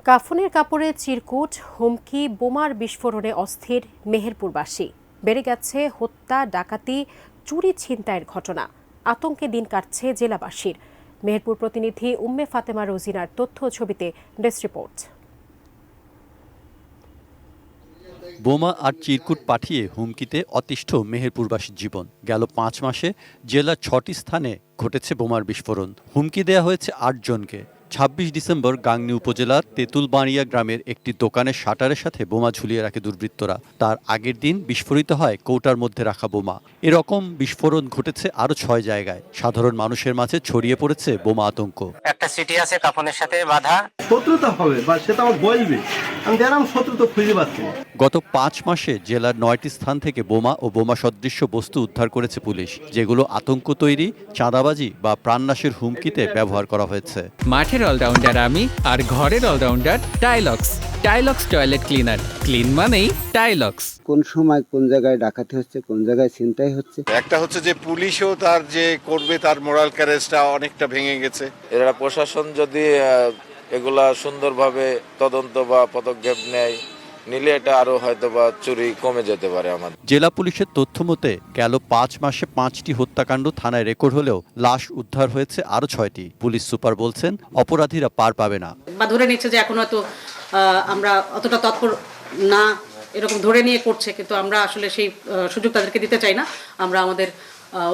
কাফনের কাপড়ে চিরকুট, হুমকি, বোমার বিস্ফোরণে অস্থির মেহেরপুরবাসী। বেড়ে গেছে হত্যা, ডাকাতি, চুরি ছিনতাইয়ের ঘটনা। আতঙ্কে দিন কাটছে জেলাবাসীর। মেহেরপুর প্রতিনিধি উম্মে ফাতেমা রোজিনার তথ্য ছবিতে ডেস্ক রিপোর্ট। বোমা আর চিরকুট পাঠিয়ে হুমকিতে অতিষ্ঠ মেহেরপুরবাসীর জীবন। গেল ৫ মাসে জেলার ৬টি স্থানে ঘটেছে বোমার বিস্ফোরণ। হুমকি দেয়া হয়েছে ৮ জনকে। ২৬ ডিসেম্বর গাংনী উপজেলার তেঁতুলবাড়িয়া গ্রামের একটি দোকানের শাটারের সাথে বোমা ঝুলিয়ে রাখে দুর্বৃত্তরা। তার আগের দিন বিস্ফোরিত হয় কৌটার মধ্যে রাখা বোমা। এরকম বিস্ফোরণ ঘটেছে আরও ৬ জায়গায়। সাধারণ মানুষের মাঝে ছড়িয়ে পড়েছে বোমা আতঙ্ক। একটা সিটি আছে কাফনের সাথে বাঁধা। শত্রুতা হবে বা সেটা আমার বলবে, আমি দেখলাম শত্রুতা খুঁজে পাচ্ছি না। গত ৫ মাসে জেলার ৯টি স্থান থেকে বোমা ও বোমা সদৃশ্য বস্তু উদ্ধার করেছে পুলিশ, যেগুলো আতঙ্ক তৈরি, চাঁদাবাজি বা প্রাণনাশের হুমকিতে ব্যবহার করা হয়েছে। মাঠের অলরাউন্ডার আমি, আর ঘরের allrounder Tylox. Tylox toilet cleaner, clean মানেই টাইলক্স। কোন সময় কোন জায়গায় ডাকাতি হচ্ছে, কোন জায়গায় ছিনতাই হচ্ছে। একটা হচ্ছে যে পুলিশও তার যে করবে তার মোরাল ক্যারেজটা অনেকটা ভেঙে গেছে। এরা প্রশাসন যদি এগুলা সুন্দরভাবে তদন্ত বা পদক্ষেপ নেয়, নিলে এটা আরো হয়তো বা চুরি কমে যেতে পারে আমাদের। জেলা পুলিশের তথ্য মতে গেল ৫ মাসে ৫টি হত্যাকাণ্ড থানায় রেকর্ড হলেও লাশ উদ্ধার হয়েছে আরও ৬টি। পুলিশ সুপার বলছেন অপরাধীরা পার পাবে না। বা ধরে নিচ্ছে যে এখন হয়তো আমরা অতটা তৎপর না, এরকম ধরে নিয়ে করছে, কিন্তু আমরা আসলে সেই সুযোগ তাদেরকে দিতে চাই না। আমরা আমাদের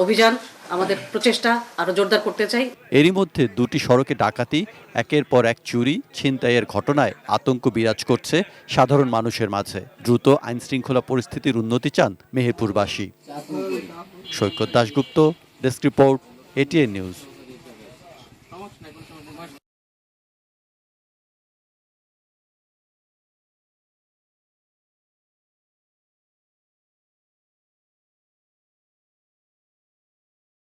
অভিযান, আমাদের প্রচেষ্টা আরো জোরদার করতে চাই। এরই মধ্যে ২টি সড়কে ডাকাতি, একের পর এক চুরি ছিনতাইয়ের ঘটনায় আতঙ্ক বিরাজ করছে সাধারণ মানুষের মাঝে। দ্রুত আইনশৃঙ্খলা পরিস্থিতির উন্নতি চান মেহেরপুরবাসী। Saikat Dasgupta, desk report, ATN news.